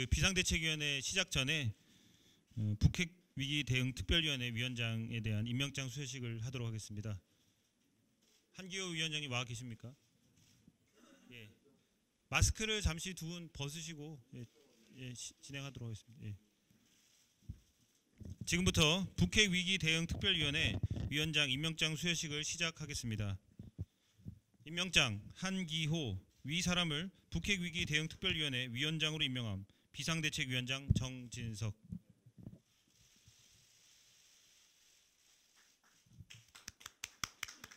그 비상대책위원회 시작 전에 북핵 위기 대응 특별위원회 위원장에 대한 임명장 수여식을 하도록 하겠습니다. 한기호 위원장님 와 계십니까? 예. 마스크를 잠시 두 분 벗으시고 진행하도록 하겠습니다. 예. 지금부터 북핵 위기 대응 특별위원회 위원장 임명장 수여식을 시작하겠습니다. 임명장 한기호 위 사람을 북핵 위기 대응 특별위원회 위원장으로 임명함. 비상대책위원장 정진석.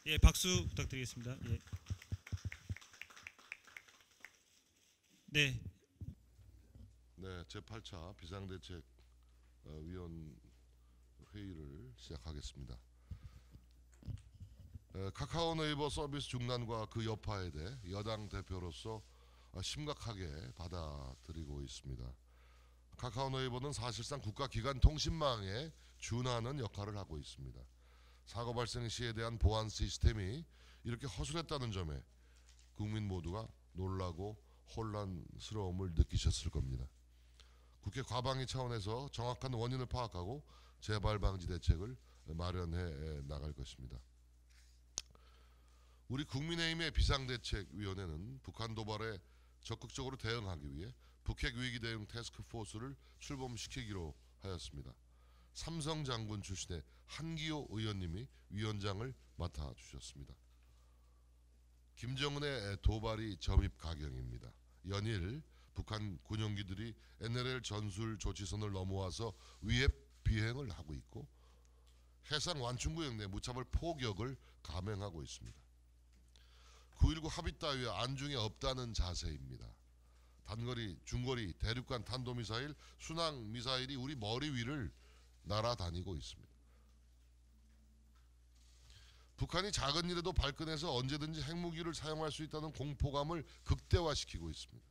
예, 박수 부탁드리겠습니다. 예. 네. 네, 제8차 비상대책위원 회의를 시작하겠습니다. 카카오 네이버 서비스 중단과 그 여파에 대해 여당 대표로서 심각하게 받아들이고 있습니다. 카카오 네이버는 사실상 국가기관 통신망에 준하는 역할을 하고 있습니다. 사고 발생 시에 대한 보안 시스템이 이렇게 허술했다는 점에 국민 모두가 놀라고 혼란스러움을 느끼셨을 겁니다. 국회 과방위 차원에서 정확한 원인을 파악하고 재발 방지 대책을 마련해 나갈 것입니다. 우리 국민의힘의 비상대책위원회는 북한 도발에 적극적으로 대응하기 위해 북핵 위기 대응 태스크포스를 출범시키기로 하였습니다. 삼성 장군 출신의 한기호 의원님이 위원장을 맡아주셨습니다. 김정은의 도발이 점입 가경입니다. 연일 북한 군용기들이 NLL 전술 조치선을 넘어와서 위협 비행을 하고 있고 해상 완충구역 내 무차별 포격을 감행하고 있습니다. 9.19 합의 따위와 안중에 없다는 자세입니다. 단거리, 중거리, 대륙간 탄도미사일, 순항미사일이 우리 머리 위를 날아다니고 있습니다. 북한이 작은 일에도 발끈해서 언제든지 핵무기를 사용할 수 있다는 공포감을 극대화시키고 있습니다.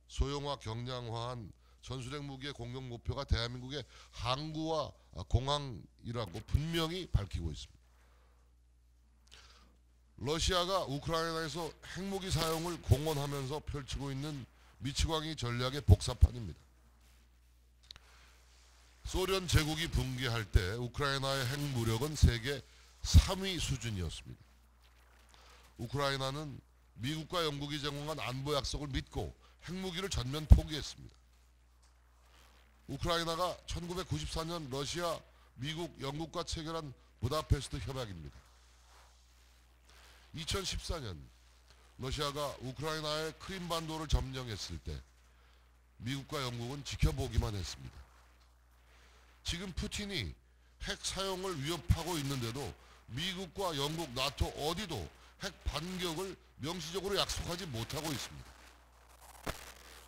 소형화, 경량화한 전술핵 무기의 공격 목표가 대한민국의 항구와 공항이라고 분명히 밝히고 있습니다. 러시아가 우크라이나에서 핵무기 사용을 공언하면서 펼치고 있는 미치광이 전략의 복사판입니다. 소련 제국이 붕괴할 때 우크라이나의 핵무력은 세계 3위 수준이었습니다. 우크라이나는 미국과 영국이 제공한 안보 약속을 믿고 핵무기를 전면 포기했습니다. 우크라이나가 1994년 러시아, 미국, 영국과 체결한 부다페스트 협약입니다. 2014년 러시아가 우크라이나의 크림반도를 점령했을 때 미국과 영국은 지켜보기만 했습니다. 지금 푸틴이 핵 사용을 위협하고 있는데도 미국과 영국, 나토 어디도 핵 반격을 명시적으로 약속하지 못하고 있습니다.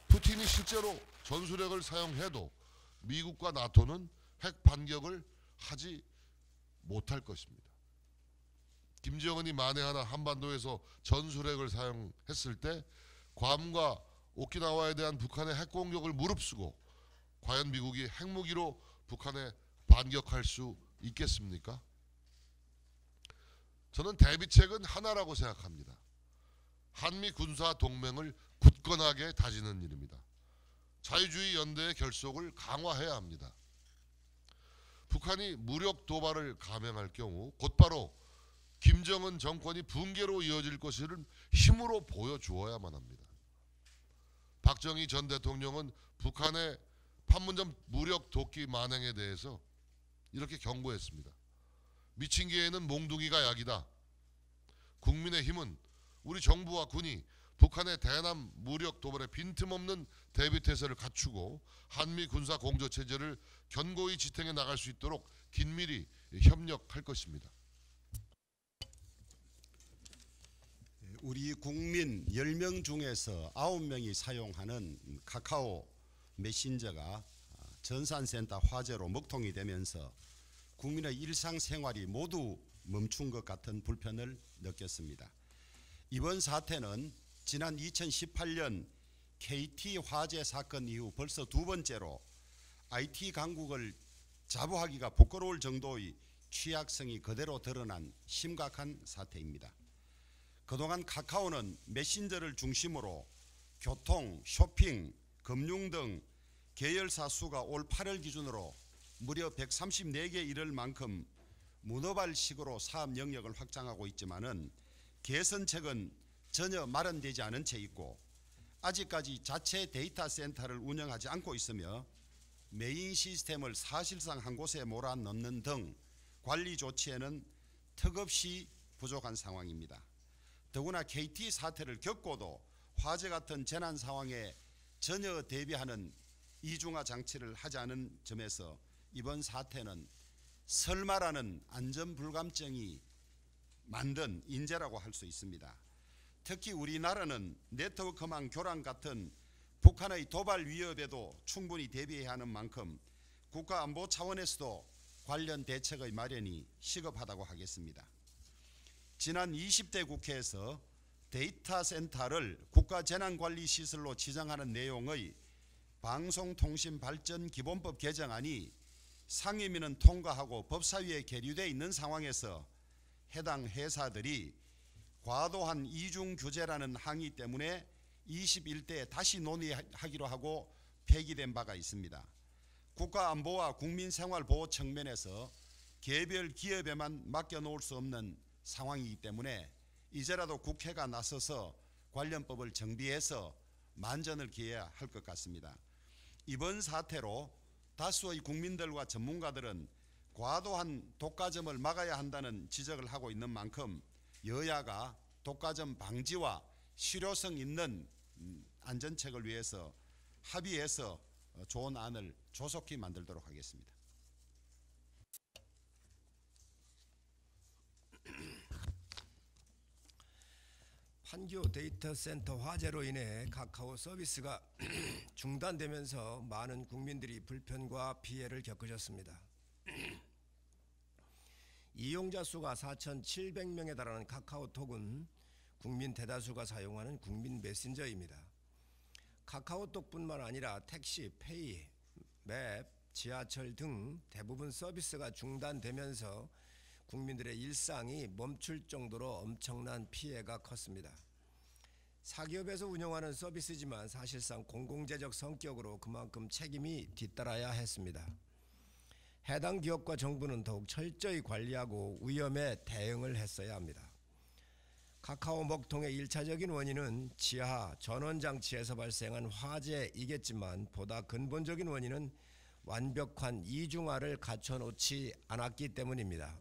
푸틴이 실제로 전술핵을 사용해도 미국과 나토는 핵 반격을 하지 못할 것입니다. 김정은이 만에 하나 한반도에서 전술핵을 사용했을 때 괌과 오키나와에 대한 북한의 핵 공격을 무릅쓰고 과연 미국이 핵무기로 북한에 반격할 수 있겠습니까? 저는 대비책은 하나라고 생각합니다. 한미 군사 동맹을 굳건하게 다지는 일입니다. 자유주의 연대의 결속을 강화해야 합니다. 북한이 무력 도발을 감행할 경우 곧바로 김정은 정권이 붕괴로 이어질 것을 힘으로 보여주어야만 합니다. 박정희 전 대통령은 북한의 판문점 무력 도끼 만행에 대해서 이렇게 경고했습니다. 미친 개에는 몽둥이가 약이다. 국민의힘은 우리 정부와 군이 북한의 대남 무력 도발에 빈틈없는 대비태세를 갖추고 한미 군사 공조 체제를 견고히 지탱해 나갈 수 있도록 긴밀히 협력할 것입니다. 우리 국민 10명 중에서 9명이 사용하는 카카오 메신저가 전산센터 화재로 먹통이 되면서 국민의 일상생활이 모두 멈춘 것 같은 불편을 느꼈습니다. 이번 사태는 지난 2018년 KT 화재 사건 이후 벌써 두 번째로 IT 강국을 자부하기가 부끄러울 정도의 취약성이 그대로 드러난 심각한 사태입니다. 그동안 카카오는 메신저를 중심으로 교통, 쇼핑, 금융 등 계열사 수가 올 8월 기준으로 무려 134개 이를 만큼 문어발식으로 사업 영역을 확장하고 있지만은 개선책은 전혀 마련되지 않은 채 있고 아직까지 자체 데이터 센터를 운영하지 않고 있으며 메인 시스템을 사실상 한 곳에 몰아넣는 등 관리 조치에는 턱없이 부족한 상황입니다. 더구나 KT 사태를 겪고도 화재 같은 재난 상황에 전혀 대비하는 이중화 장치를 하지 않은 점에서 이번 사태는 설마라는 안전불감증이 만든 인재라고 할 수 있습니다. 특히 우리나라는 네트워크망 교란 같은 북한의 도발 위협에도 충분히 대비해야 하는 만큼 국가안보 차원에서도 관련 대책의 마련이 시급하다고 하겠습니다. 지난 20대 국회에서 데이터 센터를 국가재난관리시설로 지정하는 내용의 방송통신발전기본법 개정안이 상임위는 통과하고 법사위에 계류되어 있는 상황에서 해당 회사들이 과도한 이중규제라는 항의 때문에 21대에 다시 논의하기로 하고 폐기된 바가 있습니다. 국가안보와 국민생활보호 측면에서 개별 기업에만 맡겨놓을 수 없는 상황이기 때문에 이제라도 국회가 나서서 관련법을 정비해서 만전을 기해야 할 것 같습니다. 이번 사태로 다수의 국민들과 전문가들은 과도한 독과점을 막아야 한다는 지적을 하고 있는 만큼 여야가 독과점 방지와 실효성 있는 안전책을 위해서 합의해서 좋은 안을 조속히 만들도록 하겠습니다. 판교 데이터 센터 화재로 인해 카카오 서비스가 중단되면서 많은 국민들이 불편과 피해를 겪으셨습니다. 이용자 수가 4,700명에 달하는 카카오톡은 국민 대다수가 사용하는 국민 메신저입니다. 카카오톡뿐만 아니라 택시, 페이, 맵, 지하철 등 대부분 서비스가 중단되면서 국민들의 일상이 멈출 정도로 엄청난 피해가 컸습니다. 사기업에서 운영하는 서비스지만 사실상 공공재적 성격으로 그만큼 책임이 뒤따라야 했습니다. 해당 기업과 정부는 더욱 철저히 관리하고 위험에 대응을 했어야 합니다. 카카오 먹통의 1차적인 원인은 지하 전원장치에서 발생한 화재이겠지만 보다 근본적인 원인은 완벽한 이중화를 갖춰놓지 않았기 때문입니다.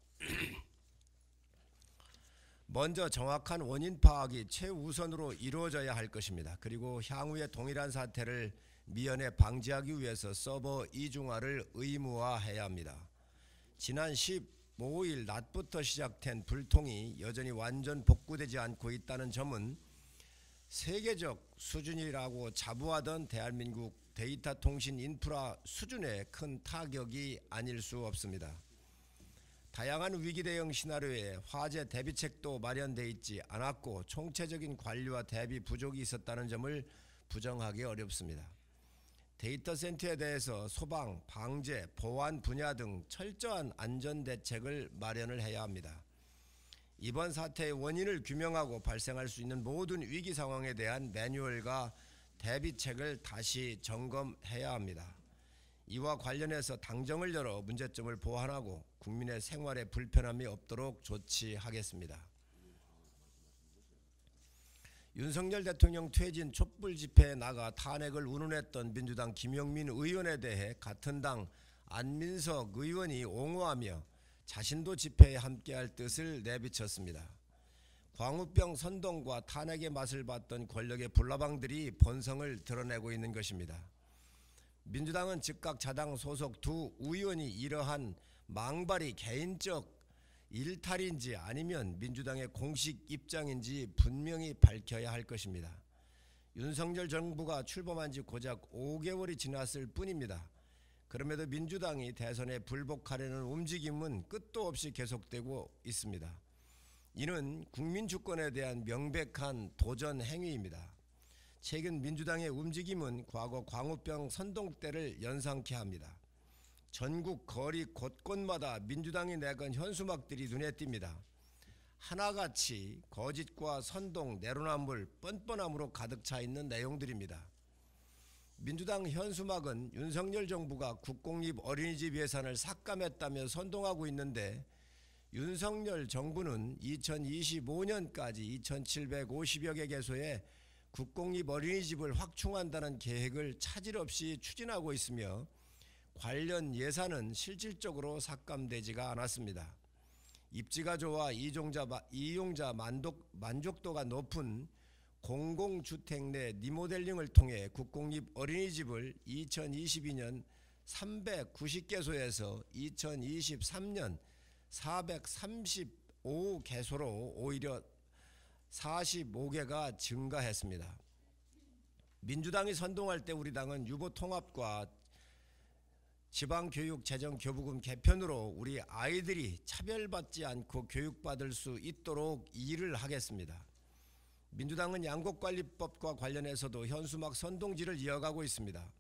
먼저 정확한 원인 파악이 최우선으로 이루어져야 할 것입니다. 그리고 향후에 동일한 사태를 미연에 방지하기 위해서 서버 이중화를 의무화해야 합니다. 지난 15일 낮부터 시작된 불통이 여전히 완전 복구되지 않고 있다는 점은 세계적 수준이라고 자부하던 대한민국 데이터 통신 인프라 수준의 큰 타격이 아닐 수 없습니다. 다양한 위기 대응 시나리오에 화재 대비책도 마련되어 있지 않았고 총체적인 관리와 대비 부족이 있었다는 점을 부정하기 어렵습니다. 데이터 센터에 대해서 소방, 방재, 보안 분야 등 철저한 안전 대책을 마련을 해야 합니다. 이번 사태의 원인을 규명하고 발생할 수 있는 모든 위기 상황에 대한 매뉴얼과 대비책을 다시 점검해야 합니다. 이와 관련해서 당정을 열어 문제점을 보완하고 국민의 생활에 불편함이 없도록 조치하겠습니다. 윤석열 대통령 퇴진 촛불 집회에 나가 탄핵을 운운했던 민주당 김용민 의원에 대해 같은 당 안민석 의원이 옹호하며 자신도 집회에 함께할 뜻을 내비쳤습니다. 광우병 선동과 탄핵의 맛을 봤던 권력의 불나방들이 본성을 드러내고 있는 것입니다. 민주당은 즉각 자당 소속 두 의원이 이러한 망발이 개인적 일탈인지 아니면 민주당의 공식 입장인지 분명히 밝혀야 할 것입니다. 윤석열 정부가 출범한 지 고작 5개월이 지났을 뿐입니다. 그럼에도 민주당이 대선에 불복하려는 움직임은 끝도 없이 계속되고 있습니다. 이는 국민 주권에 대한 명백한 도전 행위입니다. 최근 민주당의 움직임은 과거 광우병 선동 때를 연상케 합니다. 전국 거리 곳곳마다 민주당이 내건 현수막들이 눈에 띕니다. 하나같이 거짓과 선동, 내로남불, 뻔뻔함으로 가득 차 있는 내용들입니다. 민주당 현수막은 윤석열 정부가 국공립 어린이집 예산을 삭감했다며 선동하고 있는데 윤석열 정부는 2025년까지 2,750여 개 개소에 국공립 어린이집을 확충한다는 계획을 차질 없이 추진하고 있으며 관련 예산은 실질적으로 삭감되지가 않았습니다. 입지가 좋아 이용자 만족도가 높은 공공주택 내 리모델링을 통해 국공립 어린이집을 2022년 390개소에서 2023년 435개소로 오히려 45개가 증가했습니다. 민주당이 선동할 때 우리 당은 유보 통합과 지방교육재정교부금 개편으로 우리 아이들이 차별받지 않고 교육받을 수 있도록 일을 하겠습니다. 민주당은 양곡관리법과 관련해서도 현수막 선동질을 이어가고 있습니다.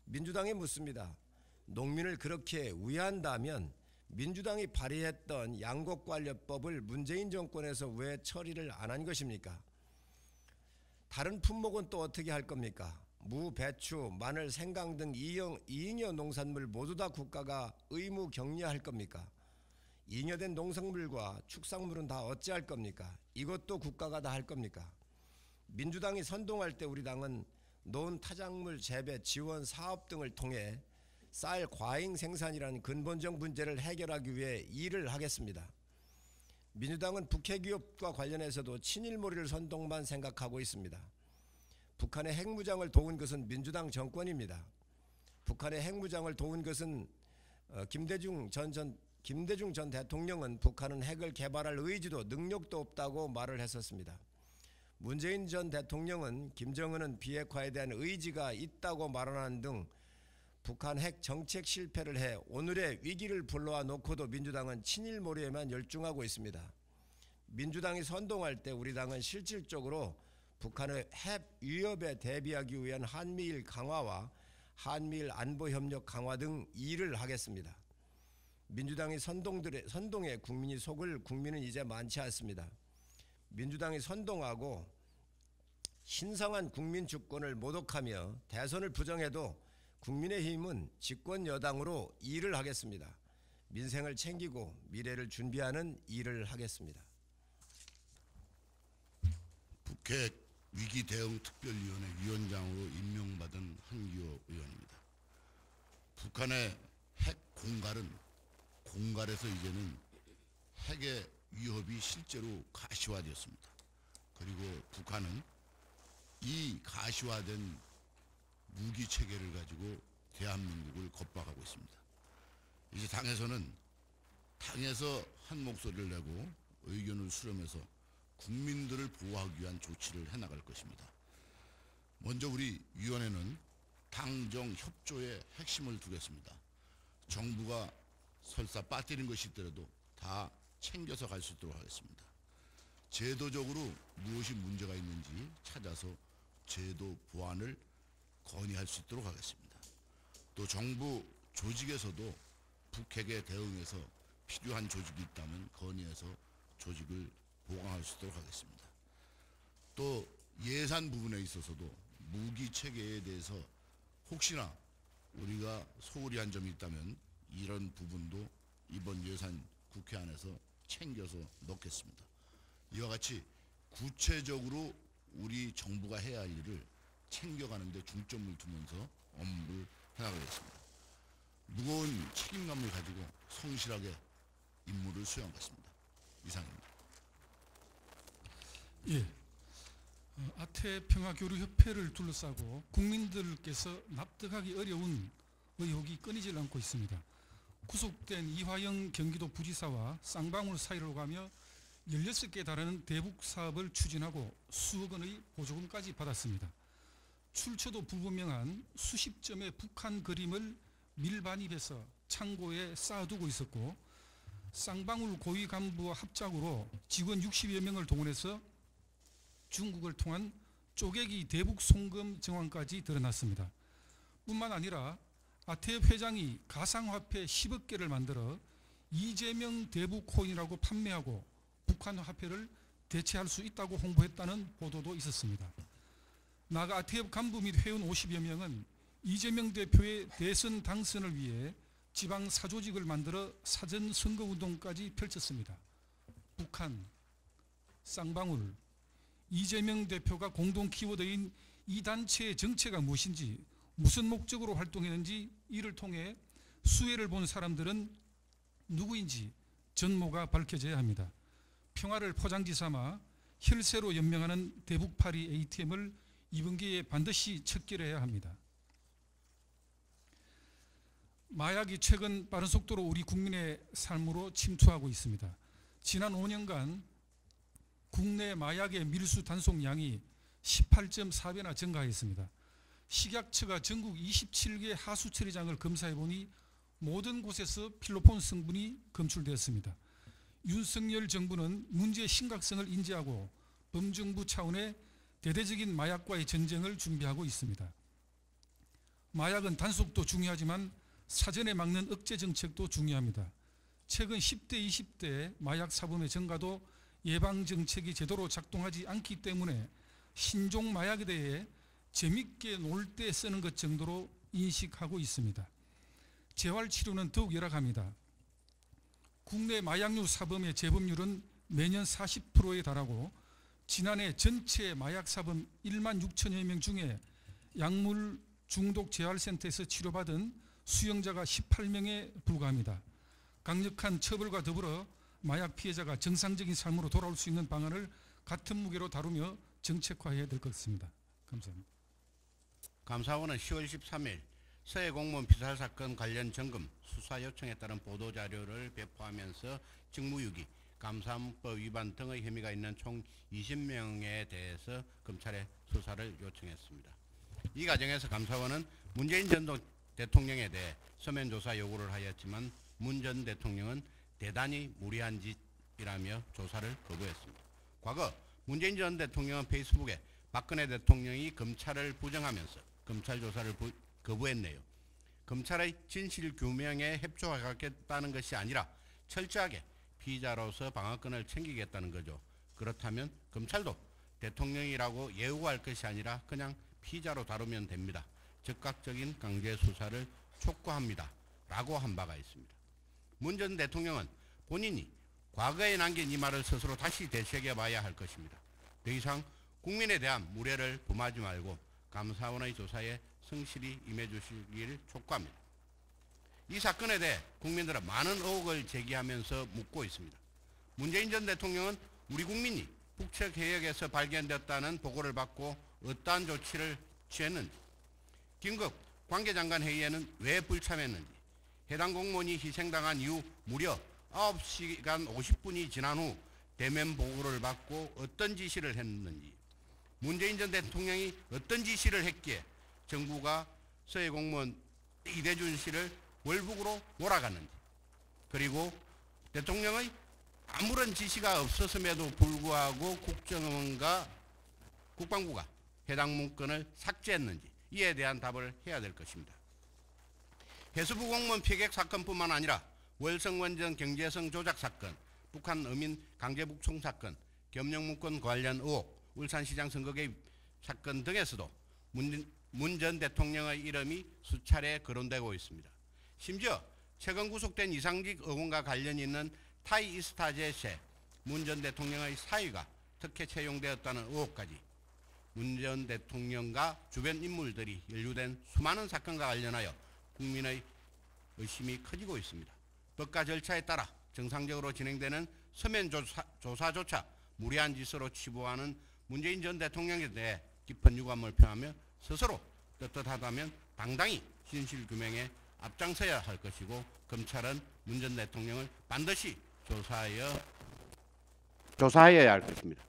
민주당이 묻습니다. 농민을 그렇게 위한다면 민주당이 발의했던 양곡관리법을 문재인 정권에서 왜 처리를 안 한 것입니까? 다른 품목은 또 어떻게 할 겁니까? 무, 배추, 마늘, 생강 등 이잉여 농산물 모두 다 국가가 의무 격리할 겁니까? 잉여된 농산물과 축산물은 다 어찌할 겁니까? 이것도 국가가 다 할 겁니까? 민주당이 선동할 때 우리 당은 논 타작물 재배 지원 사업 등을 통해 쌀 과잉 생산이라는 근본적 문제를 해결하기 위해 일을 하겠습니다. 민주당은 북핵위협과 관련해서도 친일몰이를 선동만 생각하고 있습니다. 북한의 핵무장을 도운 것은 민주당 정권입니다. 북한의 핵무장을 도운 것은 김대중 전 대통령은 북한은 핵을 개발할 의지도 능력도 없다고 말을 했었습니다. 문재인 전 대통령은 김정은은 비핵화에 대한 의지가 있다고 말하는 등 북한 핵 정책 실패를 해 오늘의 위기를 불러와 놓고도 민주당은 친일몰이에만 열중하고 있습니다. 민주당이 선동할 때 우리 당은 실질적으로 북한의 핵 위협에 대비하기 위한 한미일 강화와 한미일 안보협력 강화 등 일을 하겠습니다. 민주당이 선동에 국민이 속을 국민은 이제 많지 않습니다. 민주당이 선동하고 신성한 국민 주권을 모독하며 대선을 부정해도 국민의힘은 집권 여당으로 일을 하겠습니다. 민생을 챙기고 미래를 준비하는 일을 하겠습니다. 북핵 위기 대응 특별위원회 위원장으로 임명받은 한기호 의원입니다. 북한의 핵 공갈에서 이제는 핵의 위협이 실제로 가시화되었습니다. 그리고 북한은 이 가시화된 무기 체계를 가지고 대한민국을 겁박하고 있습니다. 이제 당에서 한 목소리를 내고 의견을 수렴해서 국민들을 보호하기 위한 조치를 해나갈 것입니다. 먼저 우리 위원회는 당정 협조의 핵심을 두겠습니다. 정부가 설사 빠뜨린 것이 있더라도 다 챙겨서 갈 수 있도록 하겠습니다. 제도적으로 무엇이 문제가 있는지 찾아서 제도 보완을 건의할 수 있도록 하겠습니다. 또 정부 조직에서도 북핵에 대응해서 필요한 조직이 있다면 건의해서 조직을 보강할 수 있도록 하겠습니다. 또 예산 부분에 있어서도 무기 체계에 대해서 혹시나 우리가 소홀히 한 점이 있다면 이런 부분도 이번 예산 국회 안에서 챙겨서 넣겠습니다. 이와 같이 구체적으로 우리 정부가 해야 할 일을 챙겨가는 데 중점을 두면서 업무를 해나가겠습니다. 무거운 책임감을 가지고 성실하게 임무를 수행하겠습니다. 이상입니다. 예, 아태평화교류협회를 둘러싸고 국민들께서 납득하기 어려운 의혹이 끊이질 않고 있습니다. 구속된 이화영 경기도 부지사와 쌍방울 사이로 가며 16개에 달하는 대북 사업을 추진하고 수억 원의 보조금까지 받았습니다. 출처도 불분명한 수십 점의 북한 그림을 밀반입해서 창고에 쌓아두고 있었고, 쌍방울 고위 간부와 합작으로 직원 60여 명을 동원해서 중국을 통한 쪼개기 대북 송금 정황까지 드러났습니다. 뿐만 아니라 아태협 회장이 가상화폐 10억 개를 만들어 이재명 대북 코인이라고 판매하고 북한 화폐를 대체할 수 있다고 홍보했다는 보도도 있었습니다. 나아가 아태협 간부 및 회원 50여 명은 이재명 대표의 대선 당선을 위해 지방 사조직을 만들어 사전 선거운동까지 펼쳤습니다. 북한, 쌍방울, 이재명 대표가 공동 키워드인 이 단체의 정체가 무엇인지, 무슨 목적으로 활동했는지 이를 통해 수혜를 본 사람들은 누구인지 전모가 밝혀져야 합니다. 평화를 포장지 삼아 혈세로 연명하는 대북파리 ATM을 이번 기회에 반드시 척결해야 합니다. 마약이 최근 빠른 속도로 우리 국민의 삶으로 침투하고 있습니다. 지난 5년간 국내 마약의 밀수 단속량이 18.4배나 증가했습니다. 식약처가 전국 27개 하수처리장을 검사해보니 모든 곳에서 필로폰 성분이 검출되었습니다. 윤석열 정부는 문제의 심각성을 인지하고 범정부 차원의 대대적인 마약과의 전쟁을 준비하고 있습니다. 마약은 단속도 중요하지만 사전에 막는 억제 정책도 중요합니다. 최근 10대, 20대 마약 사범의 증가도 예방 정책이 제대로 작동하지 않기 때문에 신종 마약에 대해 재밌게 놀 때 쓰는 것 정도로 인식하고 있습니다. 재활치료는 더욱 열악합니다. 국내 마약류 사범의 재범률은 매년 40%에 달하고 지난해 전체 마약 사범 1만 6천여 명 중에 약물 중독 재활센터에서 치료받은 수용자가 18명에 불과합니다. 강력한 처벌과 더불어 마약 피해자가 정상적인 삶으로 돌아올 수 있는 방안을 같은 무게로 다루며 정책화해야 될 것 같습니다. 감사합니다. 감사원은 10월 13일 서해 공무원 피살 사건 관련 점검 수사 요청에 따른 보도자료를 배포하면서 직무유기, 감사원법 위반 등의 혐의가 있는 총 20명에 대해서 검찰에 수사를 요청했습니다. 이 과정에서 감사원은 문재인 전 대통령에 대해 서면 조사 요구를 하였지만 문 전 대통령은 대단히 무리한 짓이라며 조사를 거부했습니다. 과거 문재인 전 대통령은 페이스북에 박근혜 대통령이 검찰을 부정하면서 검찰 조사를 거부했네요. 검찰의 진실 규명에 협조하겠다는 것이 아니라 철저하게 피의자로서 방어권을 챙기겠다는 거죠. 그렇다면 검찰도 대통령이라고 예우할 것이 아니라 그냥 피의자로 다루면 됩니다. 즉각적인 강제 수사를 촉구합니다. 라고 한 바가 있습니다. 문 전 대통령은 본인이 과거에 남긴 이 말을 스스로 다시 되새겨봐야 할 것입니다. 더 이상 국민에 대한 무례를 범하지 말고 감사원의 조사에 성실히 임해주시길 촉구합니다. 이 사건에 대해 국민들은 많은 의혹을 제기하면서 묻고 있습니다. 문재인 전 대통령은 우리 국민이 북측 해역에서 발견됐다는 보고를 받고 어떠한 조치를 취했는지, 긴급 관계장관 회의에는 왜 불참했는지, 해당 공무원이 희생당한 이후 무려 9시간 50분이 지난 후 대면 보고를 받고 어떤 지시를 했는지, 문재인 전 대통령이 어떤 지시를 했기에 정부가 서해 공무원 이대준 씨를 월북으로 몰아갔는지, 그리고 대통령의 아무런 지시가 없었음에도 불구하고 국방부가 해당 문건을 삭제했는지 이에 대한 답을 해야 될 것입니다. 해수부 공무원 피격 사건뿐만 아니라 월성원전 경제성 조작 사건, 북한 어민 강제북송 사건, 겸용문건 관련 의혹, 울산시장 선거 개입 사건 등에서도 문 전 대통령의 이름이 수차례 거론되고 있습니다. 심지어 최근 구속된 이상직 의원과 관련이 있는 타이이스타젯에 문 전 대통령의 사위가 특혜 채용되었다는 의혹까지 문 전 대통령과 주변 인물들이 연루된 수많은 사건과 관련하여 국민의 의심이 커지고 있습니다. 법과 절차에 따라 정상적으로 진행되는 서면 조사조차 무리한 짓으로 치부하는 문재인 전 대통령에 대해 깊은 유감을 표하며 스스로 떳떳하다면 당당히 진실규명에 앞장서야 할 것이고, 검찰은 문 전 대통령을 반드시 조사해야 할 것입니다.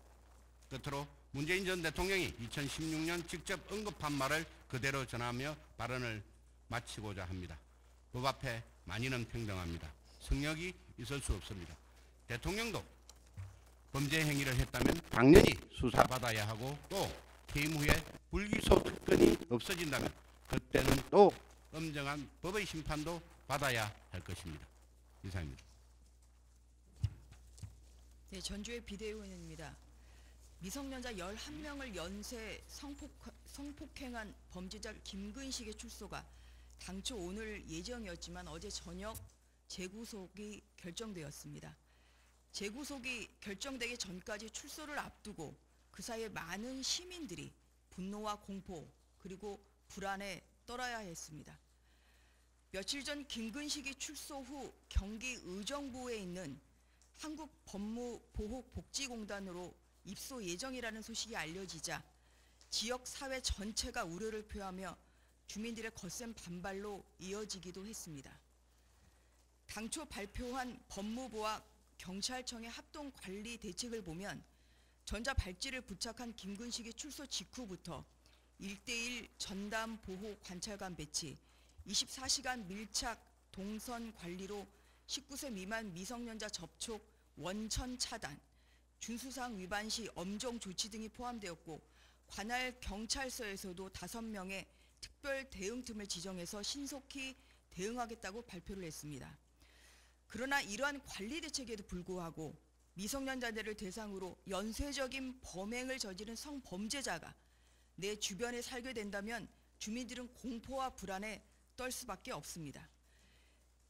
끝으로 문재인 전 대통령이 2016년 직접 언급한 말을 그대로 전하며 발언을 마치고자 합니다. 법 앞에 만인은 평등합니다. 성역이 있을 수 없습니다. 대통령도 범죄 행위를 했다면 당연히 수사받아야 하고, 또 퇴임 후에 불기소 특권이 없어진다면 그때는 또 엄정한 법의 심판도 받아야 할 것입니다. 이상입니다. 네, 전주의 비대위원입니다. 미성년자 11명을 연쇄 성폭행한 범죄자 김근식의 출소가 당초 오늘 예정이었지만 어제 저녁 재구속이 결정되었습니다. 재구속이 결정되기 전까지 출소를 앞두고 그 사이에 많은 시민들이 분노와 공포 그리고 불안에 떨어야 했습니다. 며칠 전 김근식이 출소 후 경기 의정부에 있는 한국법무보호복지공단으로 입소 예정이라는 소식이 알려지자 지역 사회 전체가 우려를 표하며 주민들의 거센 반발로 이어지기도 했습니다. 당초 발표한 법무부와 경찰청의 합동 관리 대책을 보면 전자발찌를 부착한 김근식의 출소 직후부터 1:1 전담 보호 관찰관 배치, 24시간 밀착 동선 관리로 19세 미만 미성년자 접촉 원천 차단, 준수사항 위반 시 엄정 조치 등이 포함되었고 관할 경찰서에서도 5명의 특별 대응팀을 지정해서 신속히 대응하겠다고 발표를 했습니다. 그러나 이러한 관리 대책에도 불구하고 미성년자들을 대상으로 연쇄적인 범행을 저지른 성범죄자가 내 주변에 살게 된다면 주민들은 공포와 불안에 떨 수밖에 없습니다.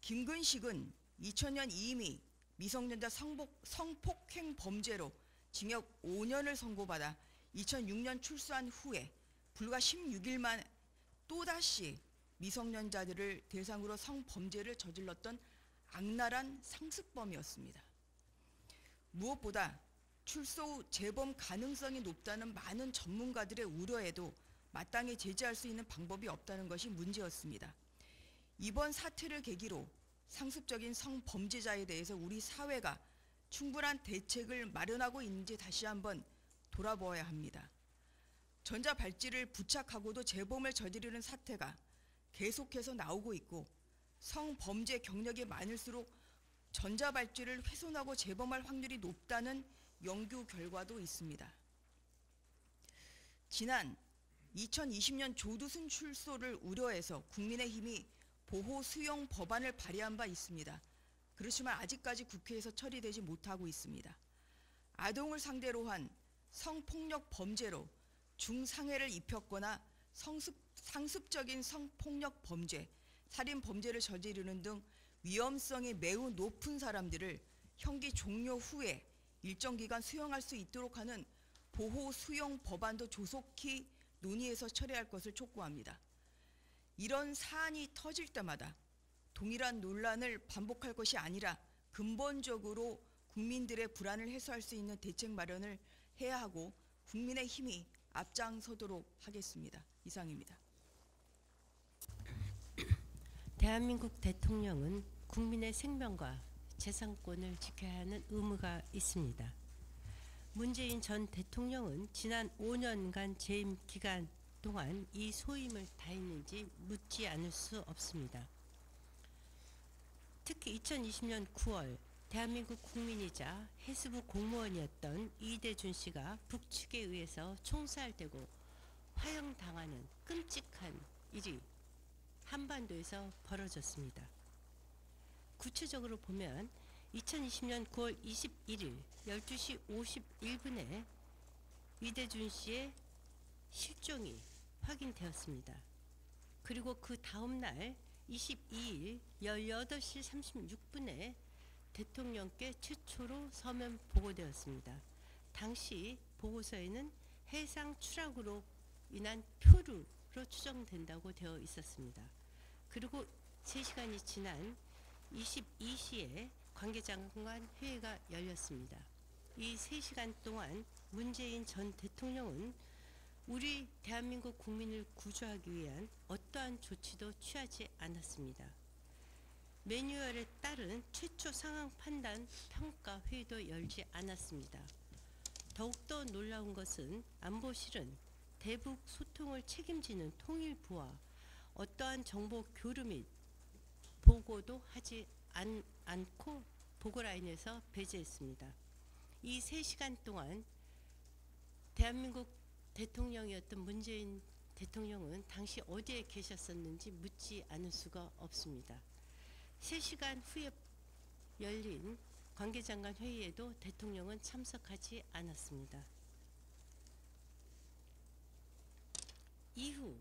김근식은 2000년 이미 미성년자 성폭행 범죄로 징역 5년을 선고받아 2006년 출소한 후에 불과 16일 만에 또다시 미성년자들을 대상으로 성범죄를 저질렀던 악랄한 상습범이었습니다. 무엇보다 출소 후 재범 가능성이 높다는 많은 전문가들의 우려에도 마땅히 제재할 수 있는 방법이 없다는 것이 문제였습니다. 이번 사태를 계기로 상습적인 성범죄자에 대해서 우리 사회가 충분한 대책을 마련하고 있는지 다시 한번 돌아보아야 합니다. 전자발찌를 부착하고도 재범을 저지르는 사태가 계속해서 나오고 있고 성범죄 경력이 많을수록 전자발찌를 훼손하고 재범할 확률이 높다는 연구 결과도 있습니다. 지난 2020년 조두순 출소를 우려해서 국민의힘이 보호 수용 법안을 발의한 바 있습니다. 그렇지만 아직까지 국회에서 처리되지 못하고 있습니다. 아동을 상대로 한 성폭력 범죄로 중상해를 입혔거나 상습적인 성폭력 범죄, 살인 범죄를 저지르는 등 위험성이 매우 높은 사람들을 형기 종료 후에 일정 기간 수용할 수 있도록 하는 보호 수용 법안도 조속히 논의해서 처리할 것을 촉구합니다. 이런 사안이 터질 때마다 동일한 논란을 반복할 것이 아니라 근본적으로 국민들의 불안을 해소할 수 있는 대책 마련을 해야 하고 국민의힘이 앞장서도록 하겠습니다. 이상입니다. 대한민국 대통령은 국민의 생명과 재산권을 지켜야 하는 의무가 있습니다. 문재인 전 대통령은 지난 5년간 재임 기간 동안 이 소임을 다했는지 묻지 않을 수 없습니다. 특히 2020년 9월 대한민국 국민이자 해수부 공무원이었던 이대준 씨가 북측에 의해서 총살되고 화형당하는 끔찍한 일이 한반도에서 벌어졌습니다. 구체적으로 보면 2020년 9월 21일 12시 51분에 이대준 씨의 실종이 확인되었습니다. 그리고 그 다음 날 22일 18시 36분에 대통령께 최초로 서면 보고되었습니다. 당시 보고서에는 해상 추락으로 인한 표류로 추정된다고 되어 있었습니다. 그리고 3시간이 지난 22시에 관계장관 회의가 열렸습니다. 이 3시간 동안 문재인 전 대통령은 우리 대한민국 국민을 구조하기 위한 어떠한 조치도 취하지 않았습니다. 매뉴얼에 따른 최초 상황 판단 평가 회의도 열지 않았습니다. 더욱더 놀라운 것은 안보실은 대북 소통을 책임지는 통일부와 어떠한 정보 교류 및 보고도 하지 않고 보고라인에서 배제했습니다. 이 3시간 동안 대한민국 대통령이었던 문재인 대통령은 당시 어디에 계셨었는지 묻지 않을 수가 없습니다. 3시간 후에 열린 관계장관 회의에도 대통령은 참석하지 않았습니다. 이후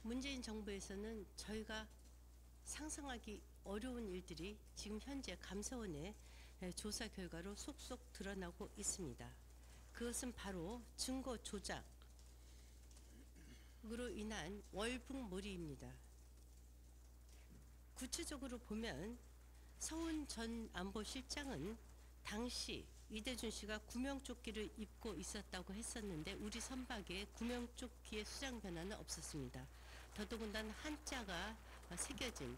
문재인 정부에서는 저희가 상상하기 어려운 일들이 지금 현재 감사원의 조사 결과로 속속 드러나고 있습니다. 그것은 바로 증거 조작으로 인한 월북몰이입니다. 구체적으로 보면 서훈 전 안보실장은 당시 이대준 씨가 구명조끼를 입고 있었다고 했었는데 우리 선박에 구명조끼의 수장 변화는 없었습니다. 더더군다나 한자가 새겨진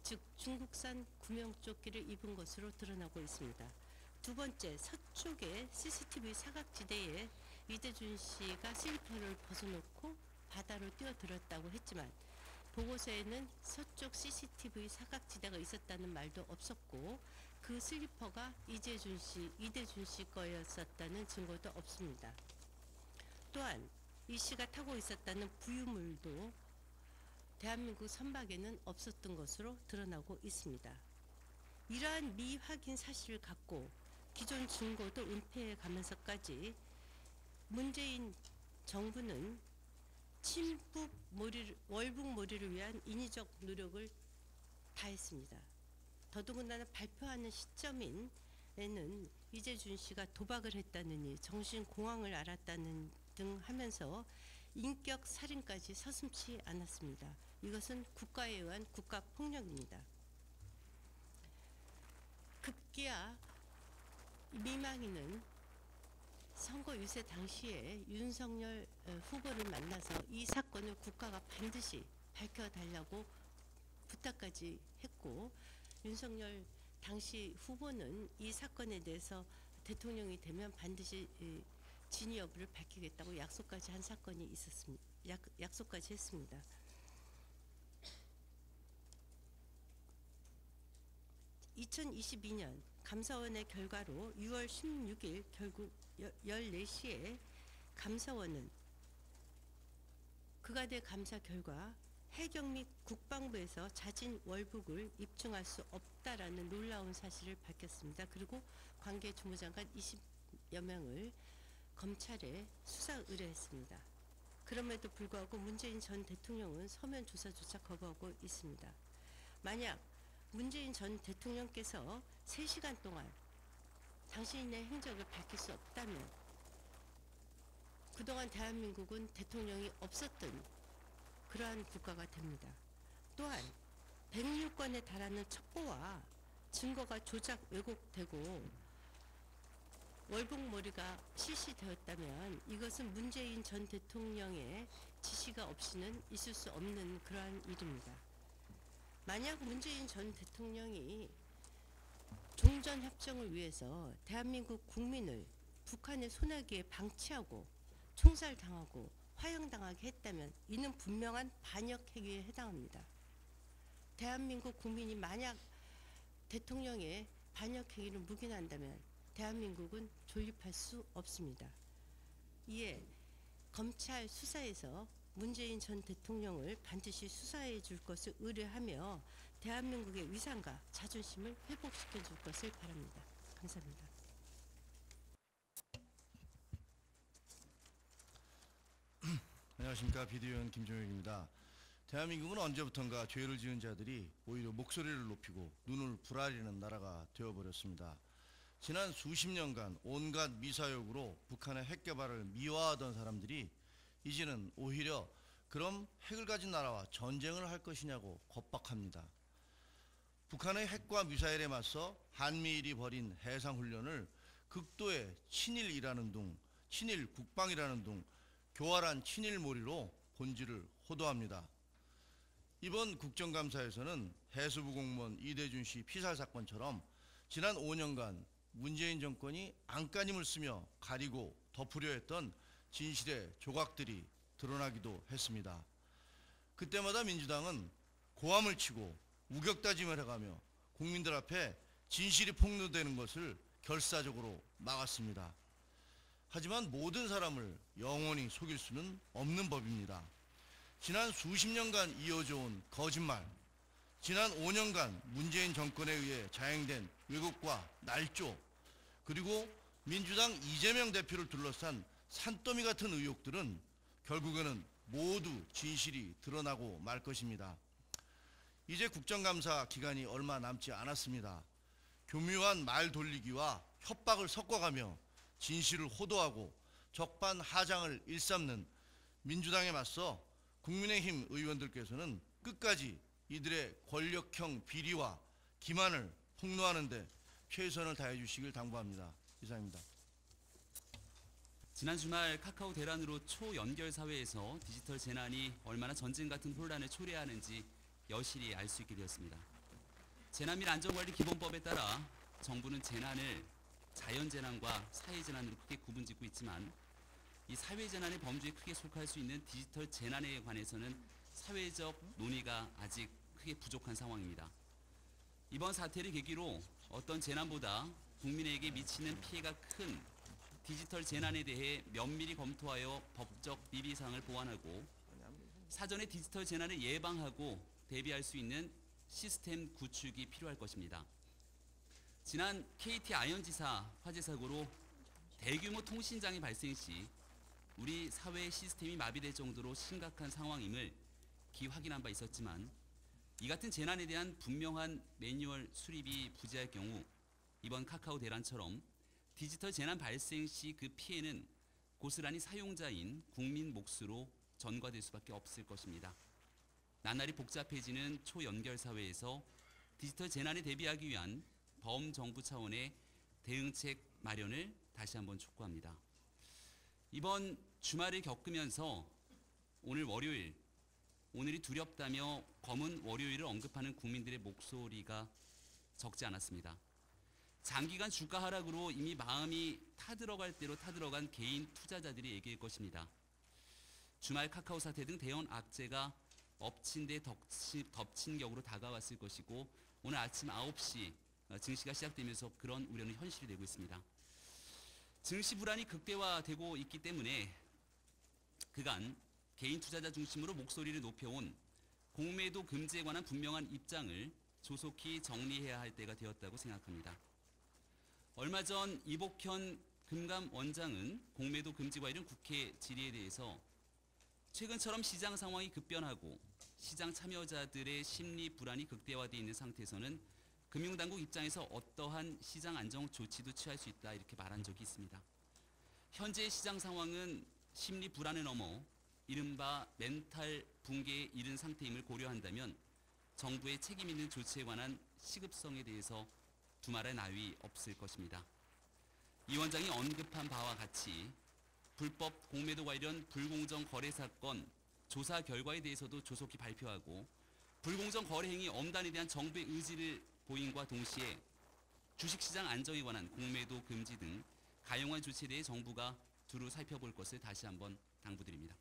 즉 중국산 구명조끼를 입은 것으로 드러나고 있습니다. 두 번째, 서쪽의 CCTV 사각지대에 이대준 씨가 슬리퍼를 벗어놓고 바다로 뛰어들었다고 했지만 보고서에는 서쪽 CCTV 사각지대가 있었다는 말도 없었고 그 슬리퍼가 이대준 씨 거였었다는 증거도 없습니다. 또한 이 씨가 타고 있었다는 부유물도 대한민국 선박에는 없었던 것으로 드러나고 있습니다. 이러한 미확인 사실을 갖고 기존 증거도 은폐해 가면서까지 문재인 정부는 월북몰이를 위한 인위적 노력을 다했습니다. 더더군다나 발표하는 시점에는 이대준 씨가 도박을 했다느니 정신공황을 앓았다는 등 하면서 인격 살인까지 서슴지 않았습니다. 이것은 국가에 의한 국가폭력입니다. 급기야 미망인은 선거 유세 당시에 윤석열 후보를 만나서 이 사건을 국가가 반드시 밝혀달라고 부탁까지 했고 있고 당시 후보는 이 사건에 대해서 대통령이 되면 반드시 진위 여부를 밝히겠다고 약속까지 한 사건이 있었습니다. 약속까지 했습니다. (2022년) 감사원의 결과로 6월 16일 결국 14시에 감사원은 그가대 감사 결과 해경 및 국방부에서 자진 월북을 입증할 수 없다라는 놀라운 사실을 밝혔습니다. 그리고 관계 주무장관 20여 명을 검찰에 수사 의뢰했습니다. 그럼에도 불구하고 문재인 전 대통령은 서면 조사조차 거부하고 있습니다. 만약 문재인 전 대통령께서 3시간 동안 당신의 행적을 밝힐 수 없다면 그동안 대한민국은 대통령이 없었던 그러한 국가가 됩니다. 또한 106건에 달하는 첩보와 증거가 조작 왜곡되고 월북몰이가 실시되었다면 이것은 문재인 전 대통령의 지시가 없이는 있을 수 없는 그러한 일입니다. 만약 문재인 전 대통령이 종전협정을 위해서 대한민국 국민을 북한의 소나기에 방치하고 총살당하고 화형당하게 했다면 이는 분명한 반역 행위에 해당합니다. 대한민국 국민이 만약 대통령의 반역 행위를 묵인한다면 대한민국은 존립할 수 없습니다. 이에 검찰 수사에서 문재인 전 대통령을 반드시 수사해 줄 것을 의뢰하며 대한민국의 위상과 자존심을 회복시켜 줄 것을 바랍니다. 감사합니다. 안녕하십니까. 비대위원 김종혁입니다. 대한민국은 언제부턴가 죄를 지은 자들이 오히려 목소리를 높이고 눈을 부라리는 나라가 되어버렸습니다. 지난 수십 년간 온갖 미사역으로 북한의 핵 개발을 미화하던 사람들이 이제는 오히려 그럼 핵을 가진 나라와 전쟁을 할 것이냐고 겁박합니다. 북한의 핵과 미사일에 맞서 한미일이 벌인 해상훈련을 극도의 친일이라는 둥, 친일 국방이라는 둥, 교활한 친일몰이로 본질을 호도합니다. 이번 국정감사에서는 해수부 공무원 이대준 씨 피살 사건처럼 지난 5년간 문재인 정권이 안간힘을 쓰며 가리고 덮으려 했던 진실의 조각들이 드러나기도 했습니다. 그때마다 민주당은 고함을 치고 우격다짐을 해가며 국민들 앞에 진실이 폭로되는 것을 결사적으로 막았습니다. 하지만 모든 사람을 영원히 속일 수는 없는 법입니다. 지난 수십 년간 이어져 온 거짓말, 지난 5년간 문재인 정권에 의해 자행된 왜곡과 날조, 그리고 민주당 이재명 대표를 둘러싼 산더미 같은 의혹들은 결국에는 모두 진실이 드러나고 말 것입니다. 이제 국정감사 기간이 얼마 남지 않았습니다. 교묘한 말 돌리기와 협박을 섞어가며 진실을 호도하고 적반하장을 일삼는 민주당에 맞서 국민의힘 의원들께서는 끝까지 이들의 권력형 비리와 기만을 폭로하는 데 최선을 다해 주시길 당부합니다. 이상입니다. 지난 주말 카카오 대란으로 초연결 사회에서 디지털 재난이 얼마나 전쟁 같은 혼란을 초래하는지 여실히 알 수 있게 되었습니다. 재난 및 안전관리 기본법에 따라 정부는 재난을 자연재난과 사회재난으로 크게 구분짓고 있지만 이 사회재난의 범주에 크게 속할 수 있는 디지털 재난에 관해서는 사회적 논의가 아직 크게 부족한 상황입니다. 이번 사태를 계기로 어떤 재난보다 국민에게 미치는 피해가 큰 디지털 재난에 대해 면밀히 검토하여 법적 미비사항을 보완하고 사전에 디지털 재난을 예방하고 대비할 수 있는 시스템 구축이 필요할 것입니다. 지난 KT 아현지사 화재 사고로 대규모 통신장애 발생 시 우리 사회 시스템이 마비될 정도로 심각한 상황임을 기확인한 바 있었지만 이 같은 재난에 대한 분명한 매뉴얼 수립이 부재할 경우 이번 카카오 대란처럼 디지털 재난 발생 시 그 피해는 고스란히 사용자인 국민 몫으로 전가될 수밖에 없을 것입니다. 나날이 복잡해지는 초연결 사회에서 디지털 재난에 대비하기 위한 범정부 차원의 대응책 마련을 다시 한번 촉구합니다. 이번 주말을 겪으면서 오늘 월요일, 오늘이 두렵다며 검은 월요일을 언급하는 국민들의 목소리가 적지 않았습니다. 장기간 주가 하락으로 이미 마음이 타들어갈 대로 타들어간 개인 투자자들이 얘기일 것입니다. 주말 카카오 사태 등 대형 악재가 엎친 데 덮친 격으로 다가왔을 것이고 오늘 아침 9시 증시가 시작되면서 그런 우려는 현실이 되고 있습니다. 증시 불안이 극대화되고 있기 때문에 그간 개인 투자자 중심으로 목소리를 높여온 공매도 금지에 관한 분명한 입장을 조속히 정리해야 할 때가 되었다고 생각합니다. 얼마 전 이복현 금감원장은 공매도 금지와 이른 국회 질의에 대해서 최근처럼 시장 상황이 급변하고 시장 참여자들의 심리 불안이 극대화되어 있는 상태에서는 금융당국 입장에서 어떠한 시장 안정 조치도 취할 수 있다 이렇게 말한 적이 있습니다. 현재의 시장 상황은 심리 불안을 넘어 이른바 멘탈 붕괴에 이른 상태임을 고려한다면 정부의 책임 있는 조치에 관한 시급성에 대해서 두말할 나위 없을 것입니다. 이 원장이 언급한 바와 같이 불법 공매도 관련 불공정 거래 사건 조사 결과에 대해서도 조속히 발표하고 불공정 거래 행위 엄단에 대한 정부의 의지를 보임과 동시에 주식시장 안정에 관한 공매도 금지 등 가용한 조치에 대해 정부가 두루 살펴볼 것을 다시 한번 당부드립니다.